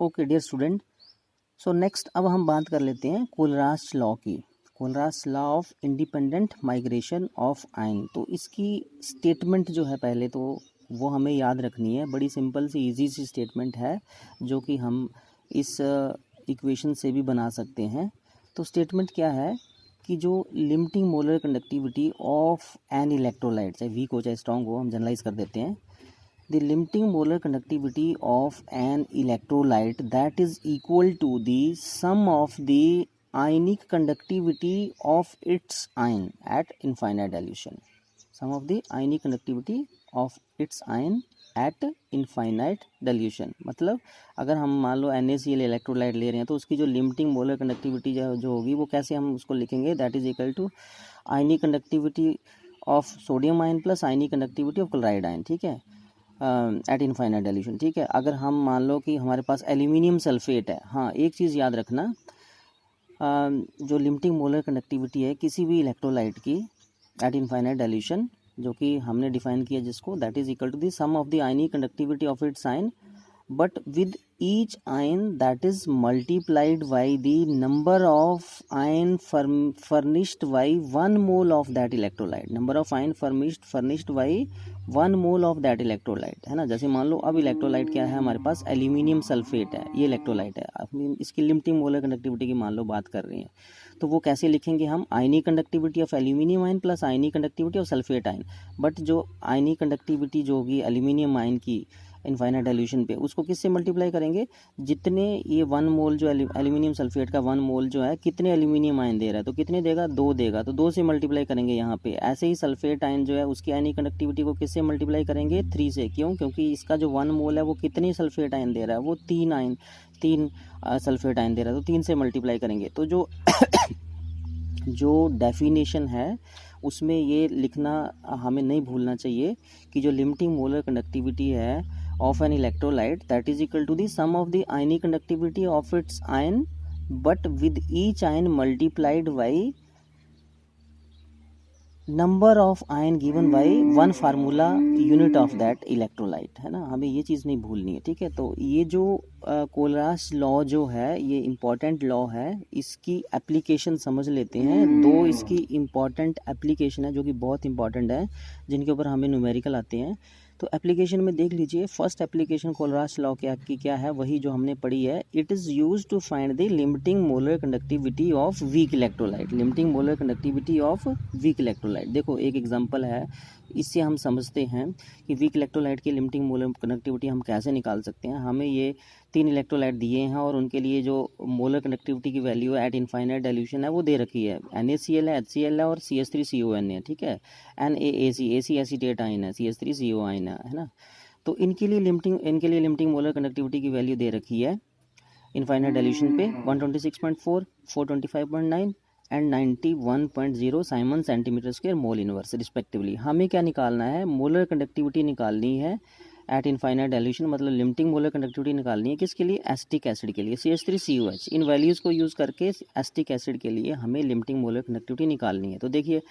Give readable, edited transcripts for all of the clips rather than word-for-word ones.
Okay dear student, so next अब हम बात कर लेते हैं कोलरास लॉ की। Kohlrausch law of independent migration of ion. तो इसकी स्टेटमेंट जो है पहले तो वो हमें याद रखनी है। बड़ी सिंपल सी इजी सी स्टेटमेंट है जो कि हम इस इक्वेशन से भी बना सकते हैं। तो स्टेटमेंट क्या है कि जो limiting molar conductivity of an electrolyte, चाहे वीक हो चाहे स्ट्रॉन्ग हो, हम जनरलाइज कर देते हैं। The limiting molar conductivity of an electrolyte that is equal to the sum of the ionic conductivity of its ion at infinite dilution. Sum of the ionic conductivity of its ion at infinite dilution। मतलब अगर हम मान लो NaCl electrolyte ले रहे हैं तो उसकी जो लिमिटिंग मोलर कंडक्टिविटी जो होगी वो कैसे हम उसको लिखेंगे, that is equal to ionic conductivity of sodium ion plus ionic conductivity of chloride ion. ठीक है, एट इनफाइनाइट डाइल्यूशन। ठीक है, अगर हम मान लो कि हमारे पास एल्यूमिनियम सल्फेट है, हाँ एक चीज़ याद रखना, जो लिमिटिंग मोलर कंडक्टिविटी है किसी भी इलेक्ट्रोलाइट की एट इनफाइनाइट डाइल्यूशन, जो कि हमने डिफाइन किया जिसको, that is equal to the sum of the ionic conductivity of its ion but with each ion that is multiplied by the number of ion furnished by 1 mole of that electrolyte, number of ion furnished by 1 mole of that electrolyte, है ना। जैसे मान लो अब electrolyte क्या है हमारे पास, aluminium sulphate है, ये इलेक्ट्रोलाइट है, अब इसकी लिमिटिंग मोलर कंडक्टिविटी की मान लो बात कर रहे हैं, तो वो कैसे लिखेंगे हम, ionic conductivity of aluminium ion plus ionic conductivity of sulphate ion. But जो आयनिक कंडक्टिविटी जो होगी एल्यूमिनियम आयन की इनफाइनाइट डाइल्यूशन पे, उसको किससे मल्टीप्लाई करेंगे, जितने ये 1 मोल जो एल्यूमिनियम सल्फेट का 1 मोल जो है कितने एल्यूमिनियम आयन दे रहा है, तो कितने देगा, 2 देगा, तो 2 से मल्टीप्लाई करेंगे यहाँ पे। ऐसे ही सल्फेट आयन जो है उसकी आयनिक कंडक्टिविटी को किससे मल्टीप्लाई करेंगे, 3 से। क्यों, क्योंकि इसका जो 1 मोल है वो कितने सल्फेट आयन दे रहा है, वो 3 सल्फेट आयन दे रहा है, तो 3 से मल्टीप्लाई करेंगे। तो जो जो डेफिनेशन है उसमें ये लिखना हमें नहीं भूलना चाहिए कि जो लिमिटिंग मोलर कंडक्टिविटी है of an electrolyte that is equal to the sum of the ionic conductivity of its ion but with each ion multiplied by number of ion given by 1 formula unit of that electrolyte, है ना। हमें ये चीज़ नहीं भूलनी है, ठीक है। तो ये जो कोलरास लॉ जो है ये इम्पॉर्टेंट लॉ है, इसकी एप्लीकेशन समझ लेते हैं। 2 इसकी इम्पॉर्टेंट एप्लीकेशन है जो कि बहुत इंपॉर्टेंट है, जिनके ऊपर हमें न्यूमेरिकल आते हैं। तो एप्लीकेशन में देख लीजिए, फर्स्ट एप्लीकेशन कोलरास लॉ क्या है, वही जो हमने पढ़ी है। It is used to find the limiting molar conductivity of weak electrolyte, limiting molar conductivity of weak electrolyte. देखो एक एग्जांपल है, इससे हम समझते हैं कि वीक इलेक्ट्रोलाइट की लिमिटिंग मोलर कंडक्टिविटी हम कैसे निकाल सकते हैं। हमें ये 3 इलेक्ट्रोलाइट दिए हैं और उनके लिए जो मोलर कंडक्टिविटी की वैल्यू है एट इनफाइनाइट डाइल्यूशन है वो दे रखी है। NaCl है, HCl है और CH3CON है, ठीक है। NaAC एसीटेट आयन है, CH3CO आयन है ना। तो इनके लिए लिमिटिंग मोलर कंडक्टिविटी की वैल्यू दे रखी है इनफाइनाइट डाइल्यूशन पे 126.4, 425.9 and 91.0 Simon centimetre square mole inverse respectively. हमें क्या निकालना है, मोलर कंडक्टिविटी निकालनी है एट इनफाइनाइट डाइल्यूशन, मतलब लिमिटिंग मोलर कंडक्टिविटी निकालनी है किसके लिए, एसिटिक एसिड के लिए, CH3COH। इन वैल्यूज़ को यूज़ करके एसिटिक एसिड के लिए हमें लिमिटिंग मोलर कंडक्टिविटी निकालनी है। तो देखिए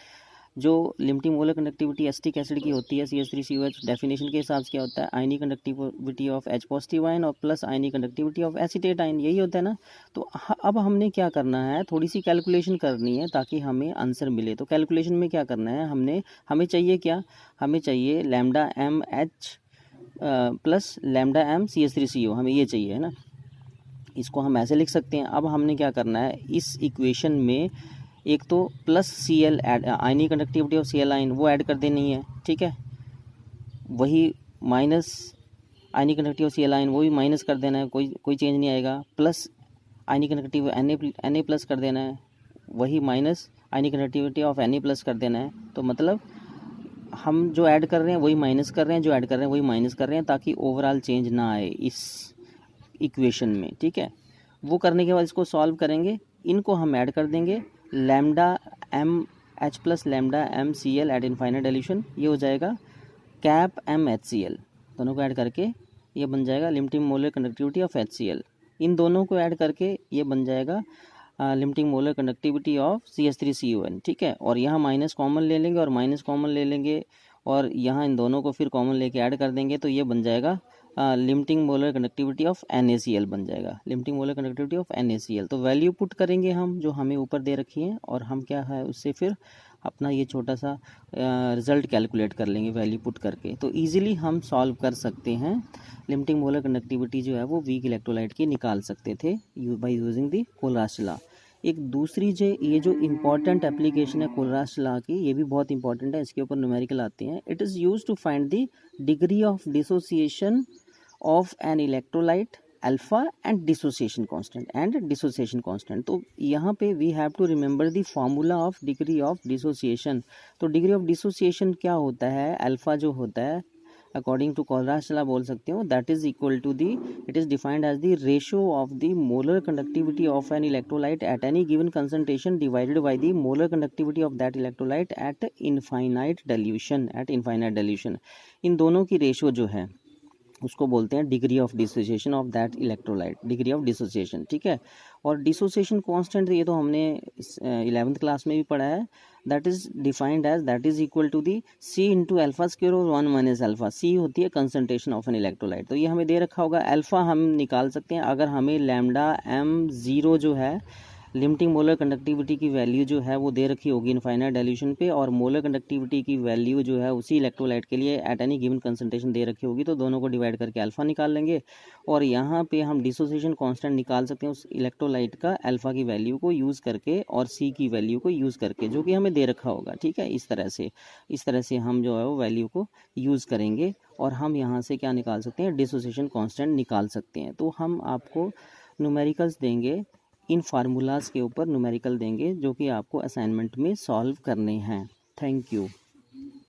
जो limiting molar conductivity acetic acid की होती है CH3COH, डेफिनेशन के हिसाब से क्या होता है, ionic conductivity of H positive ion और plus ionic conductivity of acetate ion, यही होता है ना। तो अब हमने क्या करना है, थोड़ी सी कैलकुलेशन करनी है ताकि हमें आंसर मिले। तो कैलकुलेशन में क्या करना है, हमें चाहिए क्या, हमें चाहिए lambda M H plus lambda M CH3CO, हमें ये चाहिए, है ना। इसको हम ऐसे लिख सकते हैं। अब हमने क्या करना है, इस इक्वेशन में एक तो plus Cl add, ionic conductivity of Cl ion वो ऐड कर देनी है, ठीक है। वही minus ionic conductivity of Cl ion वो भी माइनस कर देना है, कोई चेंज नहीं आएगा। Plus ionic conductivity Na plus कर देना है, वही minus ionic conductivity of Na plus कर देना है। तो मतलब हम जो ऐड कर रहे हैं वही माइनस कर रहे हैं, जो ऐड कर रहे हैं वही माइनस कर रहे हैं, ताकि ओवरऑल चेंज ना आए इस इक्वेशन में, ठीक है। वो करने के बाद इसको सॉल्व करेंगे, इनको हम ऐड कर देंगे, lambda M H plus lambda M Cl at infinite dilution, ये हो जाएगा कैप एम HCl, दोनों को ऐड करके ये बन जाएगा limiting molar conductivity of HCl। इन दोनों को ऐड करके ये बन जाएगा limiting molar conductivity of CH3CON, ठीक है। और यहाँ माइनस कॉमन ले लेंगे और माइनस कॉमन ले लेंगे और यहाँ इन दोनों को फिर कॉमन लेके ऐड कर देंगे, तो ये बन जाएगा limiting molar conductivity of NaCl बन जाएगा, limiting molar conductivity of NaCl। तो वैल्यू पुट करेंगे हम जो हमें ऊपर दे रखी है, और हम क्या है उससे फिर अपना ये छोटा सा रिज़ल्ट कैलकुलेट कर लेंगे वैल्यू पुट करके। तो ईजिली हम सॉल्व कर सकते हैं, लिमिटिंग मोलर कंडक्टिविटी जो है वो वीक इलेक्ट्रोलाइट की निकाल सकते थे बाय यूजिंग द कोलराज लॉ। एक दूसरी ये जो इम्पॉर्टेंट एप्लीकेशन है कोलराज लॉ की, ये भी बहुत इंपॉर्टेंट है, इसके ऊपर न्यूमेरिकल आते हैं। It is use to find the degree of dissociation of an electrolyte alpha and dissociation constant. तो यहाँ पे we have to remember the formula of degree of dissociation. तो डिग्री ऑफ डिसोसिएशन क्या होता है, अल्फा जो होता है अकॉर्डिंग टू कोलराज लॉ बोल सकते हो, that is equal to the, it is defined as the ratio of the molar conductivity of an electrolyte at any given concentration divided by the molar conductivity of that electrolyte at infinite dilution. इन दोनों की ratio जो है उसको बोलते हैं degree of dissociation of that electrolyte, degree of dissociation, ठीक है। और डिसोसिएशन कांस्टेंट ये तो हमने 11th क्लास में भी पढ़ा है, that is defined as that is equal to the C into alpha square और 1 माइनस अल्फा। C होती है कंसंट्रेशन ऑफ एन इलेक्ट्रोलाइट, तो ये हमें दे रखा होगा। अल्फा हम निकाल सकते हैं अगर हमें लैम्डा m0 जो है लिमिटिंग मोलर कंडक्टिविटी की वैल्यू जो है वो दे रखी होगी इनफाइनाइट डाइल्यूशन पे, और मोलर कंडक्टिविटी की वैल्यू जो है उसी इलेक्ट्रोलाइट के लिए एट एनी गिवन कंसंट्रेशन दे रखी होगी, तो दोनों को डिवाइड करके अल्फा निकाल लेंगे। और यहाँ पे हम डिसोसिएशन कांस्टेंट निकाल सकते हैं उस इलेक्ट्रोलाइट का अल्फा की वैल्यू को यूज़ करके और C की वैल्यू को यूज़ करके, जो कि हमें दे रखा होगा, ठीक है। इस तरह से हम जो है वो वैल्यू को यूज़ करेंगे और हम यहाँ से क्या निकाल सकते हैं, डिसोसिएशन कांस्टेंट निकाल सकते हैं। तो हम आपको न्यूमेरिकल्स देंगे, इन फार्मूलाज के ऊपर न्यूमेरिकल देंगे जो कि आपको असाइनमेंट में सॉल्व करने हैं। Thank you.